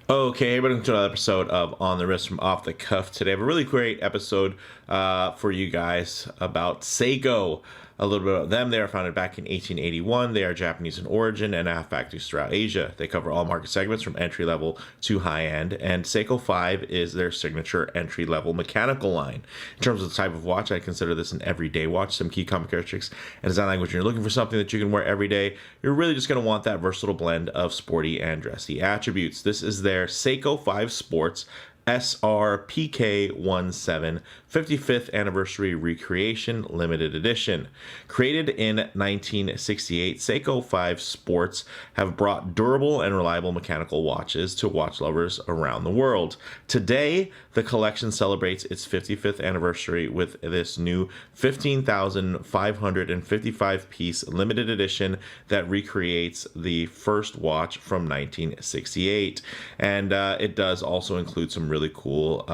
Okay, hey, welcome to another episode of On the Wrist from Off the Cuff. Today, I have a really great episode for you guys about Seiko. A little bit about them. They are founded back in 1881. They are Japanese in origin and have factories throughout Asia. They cover all market segments from entry level to high end. And Seiko 5 is their signature entry level mechanical line. In terms of the type of watch, I consider this an everyday watch. Some key common characteristics and design language. When you're looking for something that you can wear every day, you're really just going to want that versatile blend of sporty and dressy attributes. This is their Seiko 5 Sports SRPK17 55th Anniversary Recreation Limited Edition. Created in 1968, Seiko 5 Sports have brought durable and reliable mechanical watches to watch lovers around the world. Today, the collection celebrates its 55th anniversary with this new 15,555 piece limited edition that recreates the first watch from 1968. And it does also include some really cool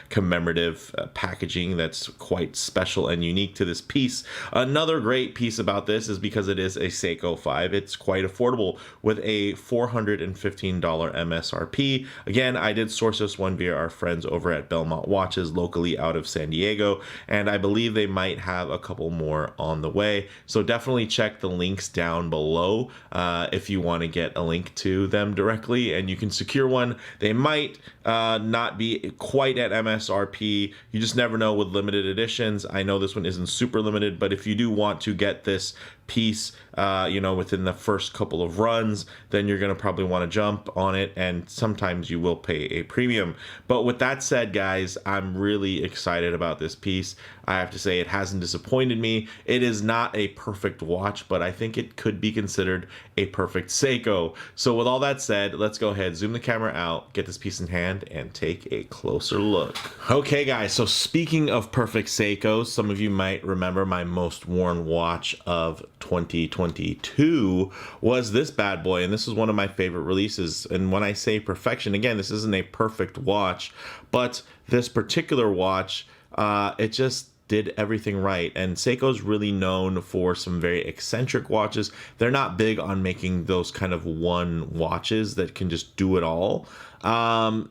commemorative packaging that's quite special and unique to this piece. Another great piece about this is because it is a Seiko 5, it's quite affordable with a $415 MSRP. Again, I did source this one via our friends over at Belmont Watches locally out of San Diego, and I believe they might have a couple more on the way. So definitely check the links down below if you want to get a link to them directly, and you can secure one. They might not be quite at MSRP. You just never know with limited editions. I know this one isn't super limited, but if you do want to get this piece within the first couple of runs, then you're going to probably want to jump on it, and sometimes you will pay a premium. But with that said, guys, I'm really excited about this piece. I have to say it hasn't disappointed me. It is not a perfect watch, but I think it could be considered a perfect Seiko. So with all that said, let's go ahead, zoom the camera out, get this piece in hand, and take a closer look. Okay, guys, so speaking of perfect Seikos, some of you might remember my most worn watch of 2022 was this bad boy, and this is one of my favorite releases. And when I say perfection, again, this isn't a perfect watch, but this particular watch, it just did everything right. And Seiko's really known for some very eccentric watches. They're not big on making those kind of one watches that can just do it all. I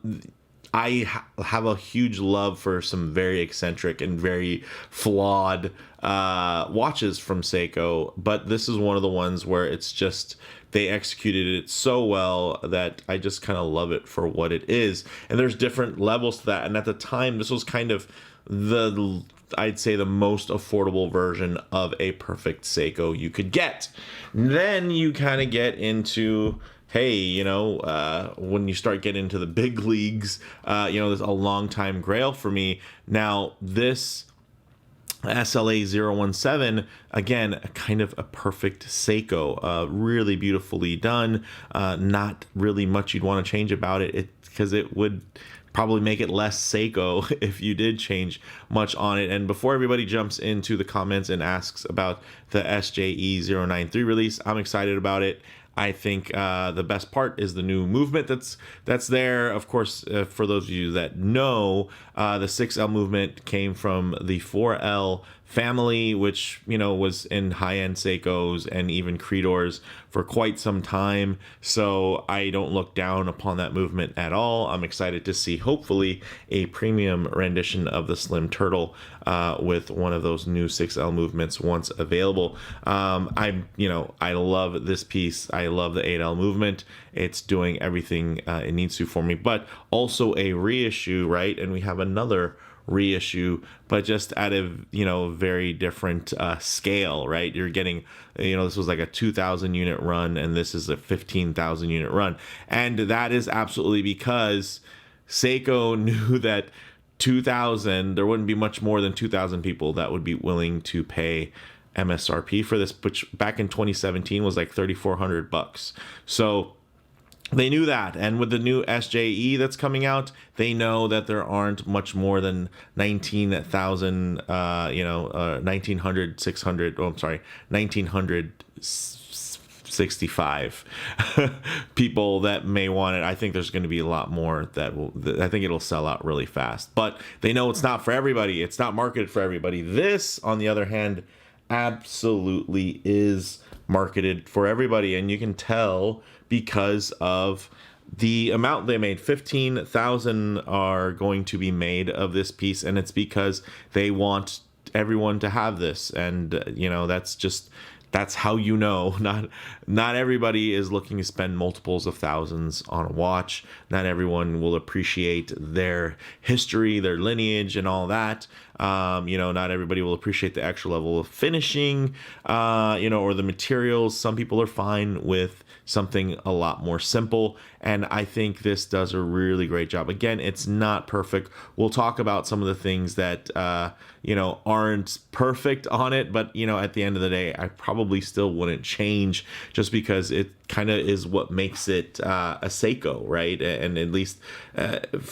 have a huge love for some very eccentric and very flawed watches from Seiko, but this is one of the ones where it's just, they executed it so well that I just kind of love it for what it is. And there's different levels to that. And at the time, this was kind of I'd say the most affordable version of a perfect Seiko you could get. Then you kind of get into, hey, when you start getting into the big leagues, there's a long time grail for me. Now, this SLA017, again, kind of a perfect Seiko, really beautifully done. Not really much you'd want to change about it, because it would probably make it less Seiko if you did change much on it. And before everybody jumps into the comments and asks about the SJE093 release, I'm excited about it. I think the best part is the new movement that's there. Of course, for those of you that know, the 6L movement came from the 4L family, which was in high-end Seikos and even Creedors for quite some time. So I don't look down upon that movement at all. I'm excited to see hopefully a premium rendition of the Slim Turtle with one of those new 6L movements once available. I love this piece. I love the 8L movement. It's doing everything it needs to for me, but also a reissue, right? And we have another reissue, but just at a very different scale, right? You're getting, this was like a 2,000 unit run, and this is a 15,000 unit run, and that is absolutely because Seiko knew that 2,000, there wouldn't be much more than 2,000 people that would be willing to pay MSRP for this, which back in 2017 was like $3,400. So they knew that, and with the new SJE that's coming out, they know that there aren't much more than 19,000, 1965 people that may want it. I think there's going to be a lot more I think it'll sell out really fast, but they know it's not for everybody. It's not marketed for everybody. This, on the other hand, absolutely is marketed for everybody, and you can tell because of the amount they made, 15,000 are going to be made of this piece, and it's because they want everyone to have this. And you know, that's how, you know, not everybody is looking to spend multiples of thousands on a watch. Not everyone will appreciate their history, their lineage, and all that. You know, not everybody will appreciate the extra level of finishing, you know, or the materials. Some people are fine with something a lot more simple, and I think this does a really great job. Again, it's not perfect. We'll talk about some of the things that you know, aren't perfect on it, but you know, at the end of the day, I probably still wouldn't change, just because it kind of is what makes it a Seiko, right? And at least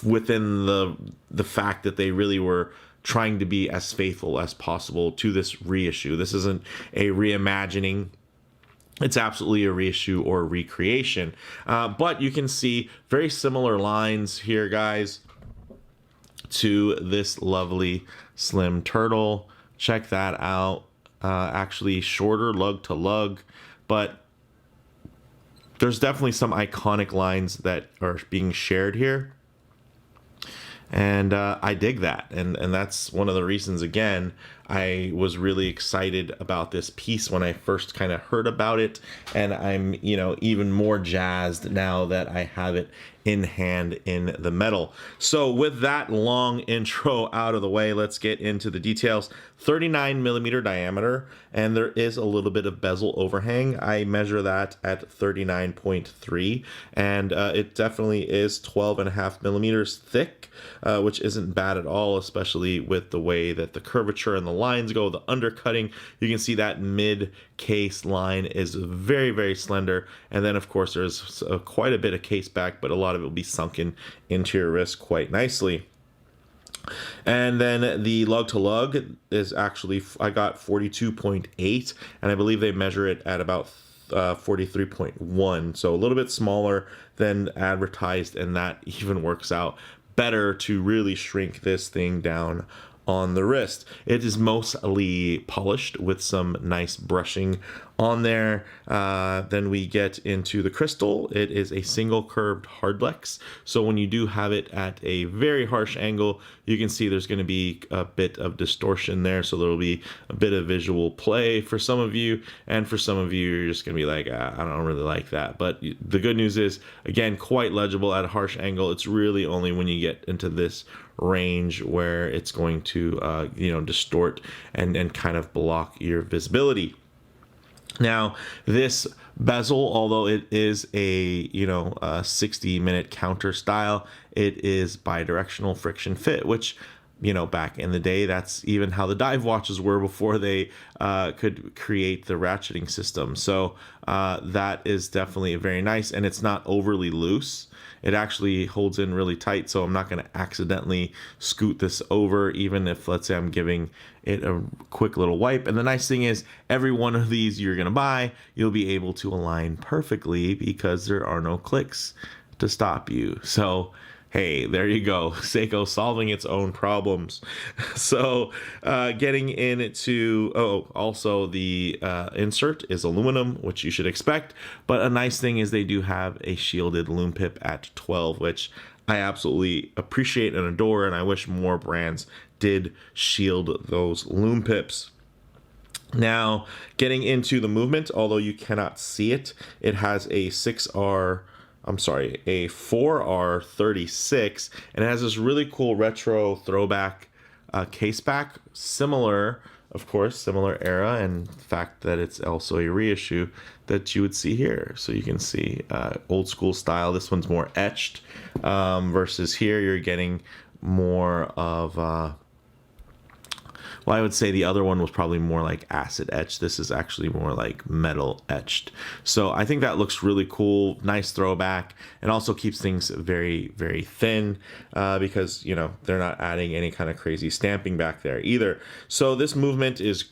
within the fact that they really were trying to be as faithful as possible to this reissue. This isn't a reimagining. It's absolutely a reissue or a recreation. But you can see very similar lines here, guys, to this lovely slim turtle. Check that out. Actually shorter lug to lug, but there's definitely some iconic lines that are being shared here. And I dig that. And that's one of the reasons, again, I was really excited about this piece when I first kind of heard about it. And I'm, you know, even more jazzed now that I have it in hand in the metal. So with that long intro out of the way, let's get into the details. 39 millimeter diameter, and there is a little bit of bezel overhang. I measure that at 39.3, and it definitely is 12.5 millimeters thick, which isn't bad at all, especially with the way that the curvature and the lines go, the undercutting. You can see that mid case line is very, very slender, and then of course there's quite a bit of case back, but a lot of it will be sunken into your wrist quite nicely. And then the lug to lug is actually, I got 42.8, and I believe they measure it at about 43.1, so a little bit smaller than advertised, and that even works out better to really shrink this thing down on the wrist. It is mostly polished with some nice brushing on there. Then we get into the crystal. It is a single curved hardlex, so when you do have it at a very harsh angle, you can see there's going to be a bit of distortion there, so there'll be a bit of visual play for some of you, and for some of you, you're just going to be like, I don't really like that. But the good news is, again, quite legible at a harsh angle. It's really only when you get into this range where it's going to you know, distort and kind of block your visibility. Now, this bezel, although it is a, you know, 60-minute counter style, it is bidirectional friction fit, which, you know, back in the day, that's even how the dive watches were before they could create the ratcheting system. So that is definitely very nice, and it's not overly loose. It actually holds in really tight, so I'm not going to accidentally scoot this over, even if, let's say, I'm giving it a quick little wipe. And the nice thing is, every one of these you're going to buy, you'll be able to align perfectly because there are no clicks to stop you. So hey, there you go. Seiko solving its own problems. So getting into, also the insert is aluminum, which you should expect. But a nice thing is they do have a shielded lume pip at 12, which I absolutely appreciate and adore. And I wish more brands did shield those lume pips. Now, getting into the movement, although you cannot see it, it has a 4R36, and it has this really cool retro throwback case back, similar, of course, similar era, and the fact that it's also a reissue that you would see here. So you can see old school style. This one's more etched, versus here you're getting more of well, I would say the other one was probably more like acid etched. This is actually more like metal etched. So I think that looks really cool. Nice throwback, and also keeps things very, very thin because, you know, they're not adding any kind of crazy stamping back there either. So this movement is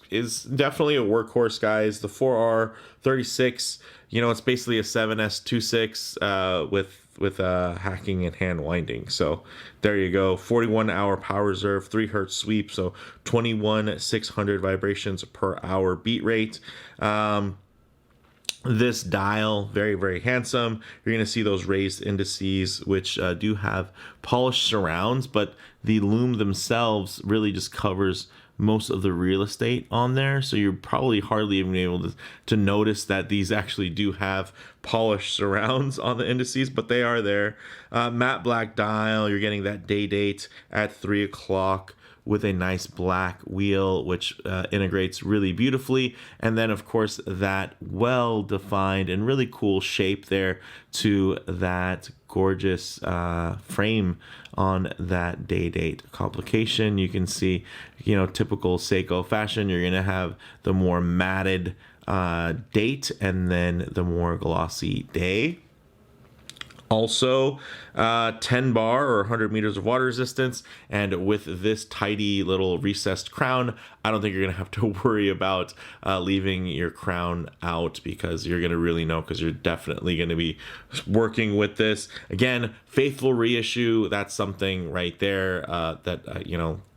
definitely a workhorse, guys. The 4R36, you know, it's basically a 7S26 with hacking and hand winding. So there you go. 41-hour power reserve, 3 hertz sweep, so 21,600 vibrations per hour beat rate. This dial, very, very handsome. You're going to see those raised indices, which do have polished surrounds, but the Lume themselves really just covers most of the real estate on there. So you're probably hardly even able to notice that these actually do have polished surrounds on the indices, but they are there. Matte black dial, you're getting that day date at 3 o'clock. With a nice black wheel, which integrates really beautifully. And then, of course, that well-defined and really cool shape there to that gorgeous frame on that day date complication. You can see, typical Seiko fashion. You're going to have the more matted date and then the more glossy day. Also, 10 bar or 100 meters of water resistance, and with this tidy little recessed crown, I don't think you're gonna have to worry about leaving your crown out, because you're gonna really know, because you're definitely gonna be working with this. Again, faithful reissue, that's something right there that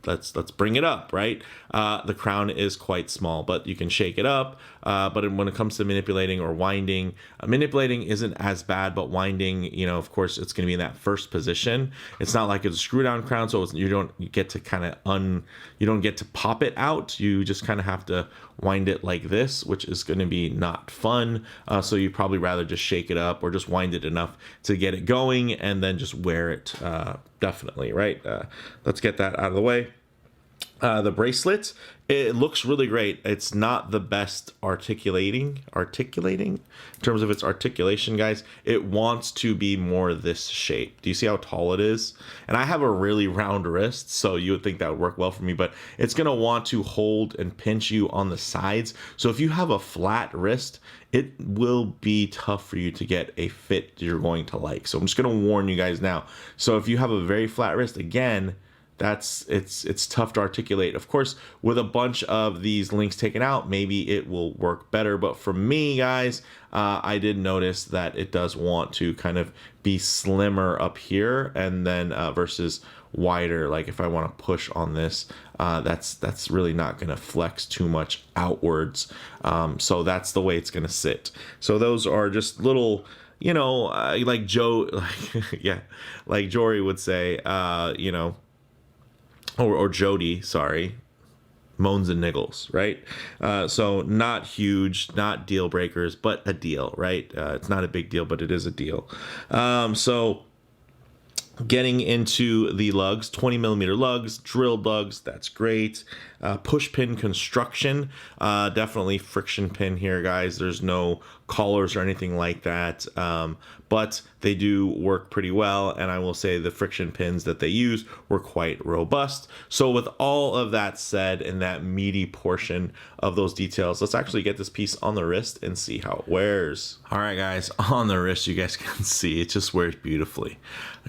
let's bring it up, right? The crown is quite small, but you can shake it up. But when it comes to manipulating or winding, manipulating isn't as bad, but winding, of course, it's going to be in that first position. It's not like it's a screw down crown, so you don't get to you don't get to pop it out. You just kind of have to wind it like this, which is going to be not fun. So you probably rather just shake it up or just wind it enough to get it going, and then just wear it. Definitely, right? Let's get that out of the way. The bracelet, it looks really great. It's not the best articulating in terms of its articulation, guys. It wants to be more this shape. Do you see how tall it is? And I have a really round wrist, so you would think that would work well for me, but it's going to want to hold and pinch you on the sides. So if you have a flat wrist, it will be tough for you to get a fit you're going to like. So I'm just going to warn you guys now. So if you have a very flat wrist, again, it's tough to articulate. Of course, with a bunch of these links taken out, maybe it will work better. But for me, guys, I did notice that it does want to kind of be slimmer up here, and then versus wider. Like if I want to push on this, that's really not going to flex too much outwards. So that's the way it's going to sit. So those are just little, like like Jory would say, or Jody, sorry, moans and niggles, right? So not huge, not deal breakers, but a deal, right? It's not a big deal, but it is a deal. So getting into the lugs, 20 millimeter lugs, drilled lugs, that's great. Push pin construction, definitely friction pin here, guys. There's no collars or anything like that, but they do work pretty well, and I will say the friction pins that they use were quite robust. So with all of that said, and that meaty portion of those details, let's actually get this piece on the wrist and see how it wears. All right, guys, on the wrist, you guys can see it just wears beautifully.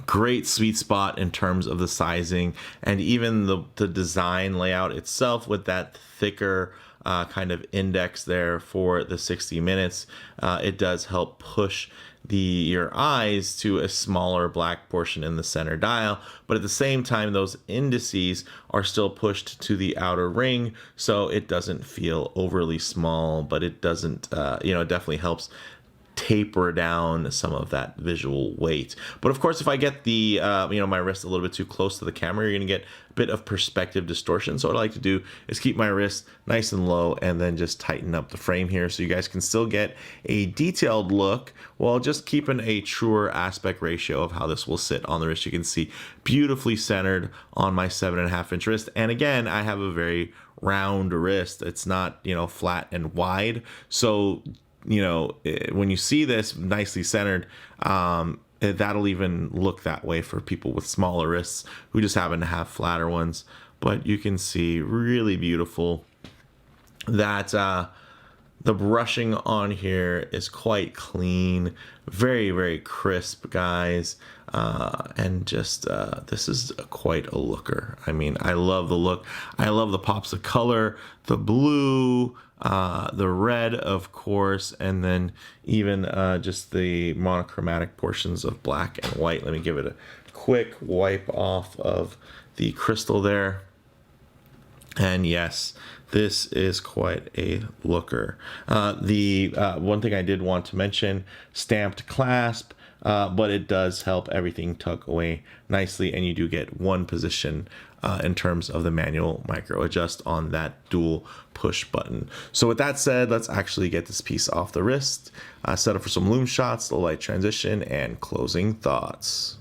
Great sweet spot in terms of the sizing, and even the design layout itself with that thicker kind of index there for the 60 minutes. It does help push your eyes to a smaller black portion in the center dial, but at the same time, those indices are still pushed to the outer ring, so it doesn't feel overly small, but it doesn't, it definitely helps taper down some of that visual weight. But of course, if I get the my wrist a little bit too close to the camera, you're gonna get a bit of perspective distortion. So what I like to do is keep my wrist nice and low and then just tighten up the frame here, so you guys can still get a detailed look while just keeping a truer aspect ratio of how this will sit on the wrist. You can see beautifully centered on my 7.5-inch wrist, and again, I have a very round wrist. It's not flat and wide, so when you see this nicely centered, that'll even look that way for people with smaller wrists who just happen to have flatter ones. But you can see really beautiful that the brushing on here is quite clean, very, very crisp, guys. And just this is quite a looker. I mean, I love the look. I love the pops of color, the blue, the red, of course, and then even just the monochromatic portions of black and white. Let me give it a quick wipe off of the crystal there. And yes, this is quite a looker. The one thing I did want to mention, stamped clasp, but it does help everything tuck away nicely, and you do get one position in terms of the manual micro adjust on that dual push button. So with that said, let's actually get this piece off the wrist, set up for some loom shots, low light transition, and closing thoughts.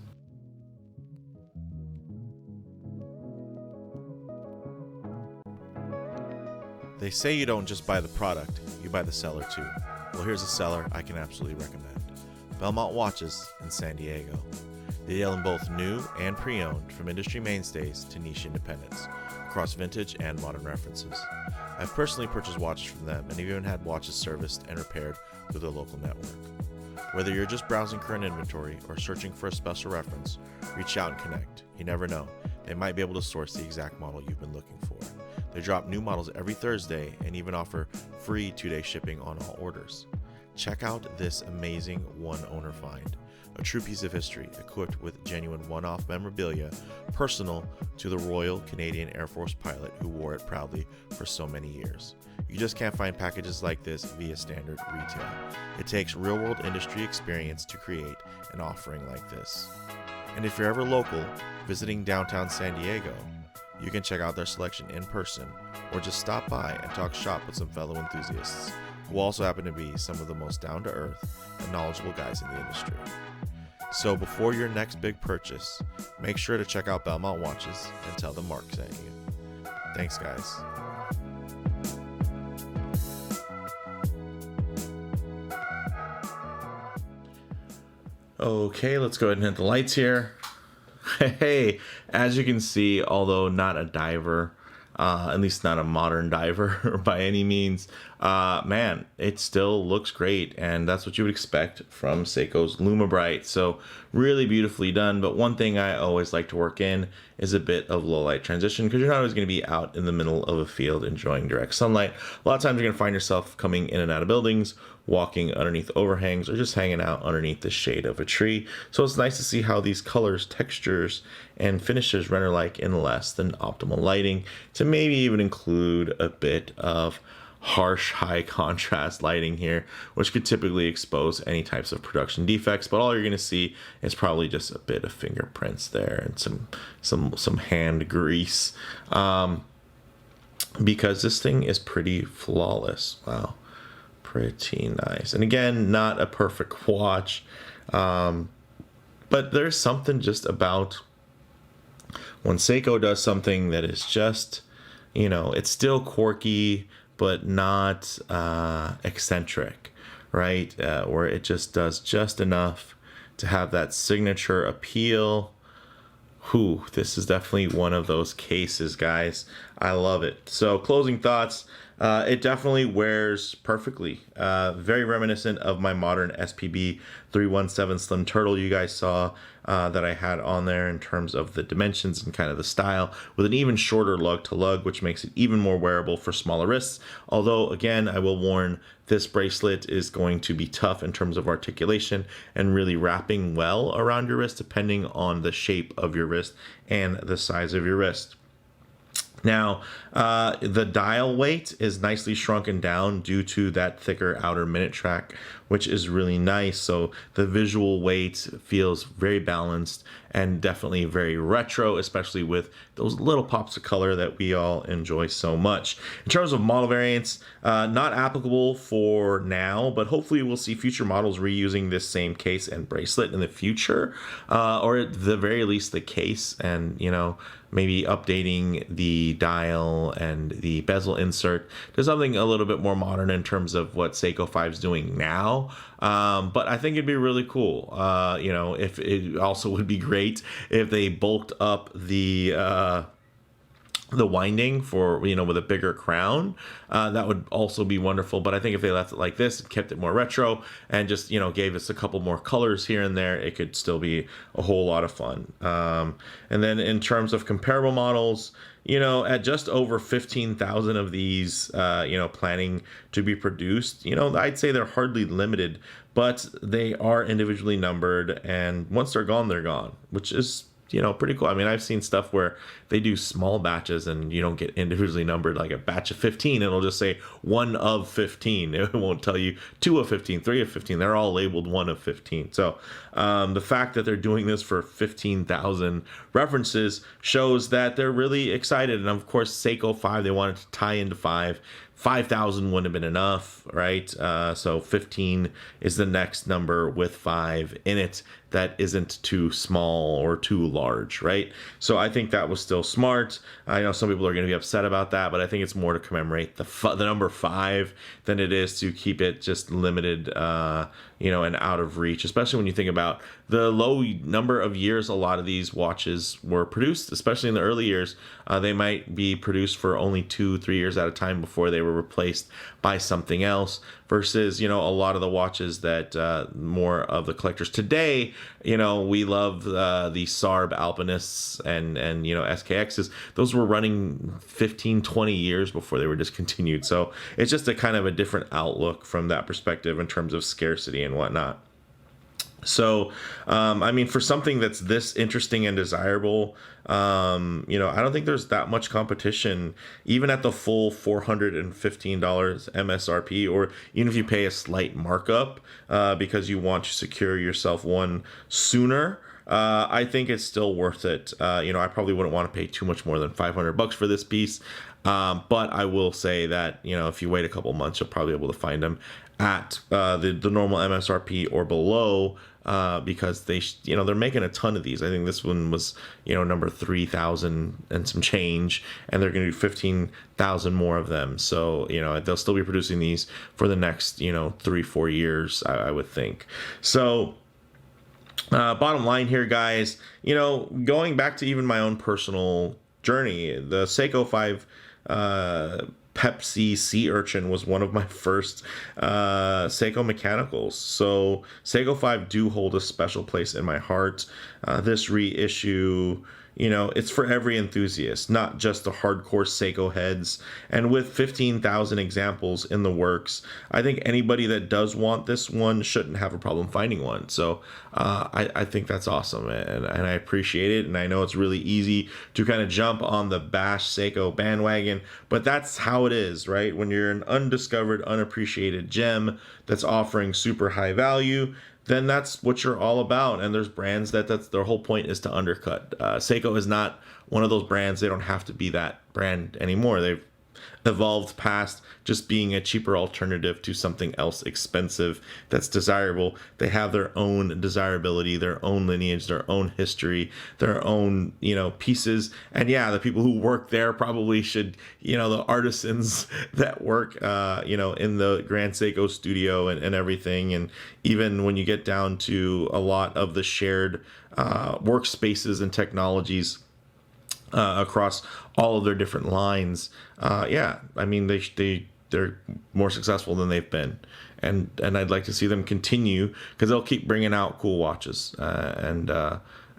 They say you don't just buy the product, you buy the seller too. Well, here's a seller I can absolutely recommend. Belmont Watches in San Diego. They deal in both new and pre-owned, from industry mainstays to niche independents, across vintage and modern references. I've personally purchased watches from them, and even had watches serviced and repaired through their local network. Whether you're just browsing current inventory or searching for a special reference, reach out and connect. You never know, they might be able to source the exact model you've been looking for. They drop new models every Thursday and even offer free 2-day shipping on all orders. Check out this amazing one-owner find, a true piece of history equipped with genuine one-off memorabilia personal to the Royal Canadian Air Force pilot who wore it proudly for so many years. You just can't find packages like this via standard retail. It takes real-world industry experience to create an offering like this. And if you're ever local, visiting downtown San Diego, you can check out their selection in person or just stop by and talk shop with some fellow enthusiasts who also happen to be some of the most down-to-earth and knowledgeable guys in the industry. So before your next big purchase, make sure to check out Belmont Watches and tell them Mark sent you. Thanks, guys. Okay, let's go ahead and hit the lights here. Hey, as you can see, although not a diver, at least not a modern diver by any means, man, it still looks great, and that's what you would expect from Seiko's Lume Bright. So really beautifully done. But one thing I always like to work in is a bit of low light transition, because you're not always going to be out in the middle of a field enjoying direct sunlight. A lot of times you're going to find yourself coming in and out of buildings, walking underneath overhangs, or just hanging out underneath the shade of a tree. So it's nice to see how these colors, textures, and finishes render like in less than optimal lighting, to maybe even include a bit of harsh high contrast lighting here, which could typically expose any types of production defects. But all you're going to see is probably just a bit of fingerprints there and some hand grease, because this thing is pretty flawless. Wow, pretty nice. And again, not a perfect watch, but there's something just about when Seiko does something that is just, you know, it's still quirky but not eccentric, right? Where it just does just enough to have that signature appeal. Whew, this is definitely one of those cases, guys. I love it. So closing thoughts, it definitely wears perfectly. Very reminiscent of my modern SPB 317 Slim Turtle you guys saw that I had on there in terms of the dimensions and kind of the style, with an even shorter lug to lug, which makes it even more wearable for smaller wrists. Although, again, I will warn, this bracelet is going to be tough in terms of articulation and really wrapping well around your wrist, depending on the shape of your wrist and the size of your wrist. Now, the dial weight is nicely shrunken down due to that thicker outer minute track, which is really nice. So the visual weight feels very balanced and definitely very retro, especially with those little pops of color that we all enjoy so much. In terms of model variants, not applicable for now, but hopefully we'll see future models reusing this same case and bracelet in the future, or at the very least the case, and, you know, maybe updating the dial and the bezel insert to something a little bit more modern in terms of what Seiko 5 is doing now. But I think it'd be really cool. You know, if it also would be great if they bulked up the winding for, you know, with a bigger crown. That would also be wonderful. But I think if they left it like this, kept it more retro, and just, you know, gave us a couple more colors here and there, it could still be a whole lot of fun. And then in terms of comparable models, you know, at just over 15,000 of these, you know, planning to be produced, you know, I'd say they're hardly limited, but they are individually numbered, and once they're gone, which is pretty cool. I mean, I've seen stuff where they do small batches and you don't get individually numbered, like a batch of 15. It'll just say 1 of 15. It won't tell you 2 of 15, 3 of 15. They're all labeled 1 of 15. So the fact that they're doing this for 15,000 references shows that they're really excited. And of course, Seiko 5, they wanted to tie into 5. 5,000 wouldn't have been enough, right? So 15 is the next number with 5 in it that isn't too small or too large, right? So I think that was still smart. I know some people are going to be upset about that, but I think it's more to commemorate the number 5 than it is to keep it just limited, and out of reach, especially when you think about the low number of years a lot of these watches were produced, especially in the early years. They might be produced for only 2-3 years at a time before they were replaced by something else, versus a lot of the watches that more of the collectors today, we love the SARB Alpinists and SKXs. Those were running 15-20 years before they were discontinued. So it's just a kind of a different outlook from that perspective in terms of scarcity and whatnot. So, I mean, for something that's this interesting and desirable, I don't think there's that much competition, even at the full $415 MSRP, or even if you pay a slight markup because you want to secure yourself one sooner. I think it's still worth it. I probably wouldn't want to pay too much more than $500 for this piece. But I will say that, if you wait a couple months, you'll probably be able to find them at the normal MSRP or below, because they're making a ton of these. I think this one was, number 3,000 and some change, and they're going to do 15,000 more of them. So, they'll still be producing these for the next, 3-4 years, I would think. So, bottom line here, guys, going back to even my own personal journey, the Seiko 5 Pepsi Sea Urchin was one of my first Seiko mechanicals. So Seiko 5 do hold a special place in my heart. This reissue, it's for every enthusiast, not just the hardcore Seiko heads. And with 15,000 examples in the works, I think anybody that does want this one shouldn't have a problem finding one. So I think that's awesome, and I appreciate it. And I know it's really easy to kind of jump on the bash Seiko bandwagon, but that's how it is, right? When you're an undiscovered, unappreciated gem that's offering super high value, then that's what you're all about. And there's brands that's their whole point is to undercut. Seiko is not one of those brands. They don't have to be that brand anymore. They've evolved past just being a cheaper alternative to something else expensive that's desirable. They have their own desirability, their own lineage, their own history, their own, pieces. And yeah, the people who work there probably should, the artisans that work, in the Grand Seiko studio and everything. And even when you get down to a lot of the shared workspaces and technologies across all of their different lines, I mean, they're more successful than they've been, and I'd like to see them continue, because they'll keep bringing out cool watches, and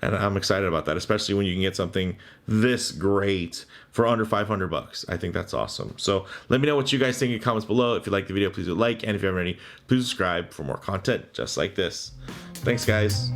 I'm excited about that, especially when you can get something this great for under $500. I think that's awesome. So let me know what you guys think in the comments below. If you like the video, please do like, and if you haven't already, please subscribe for more content just like this. Thanks, guys.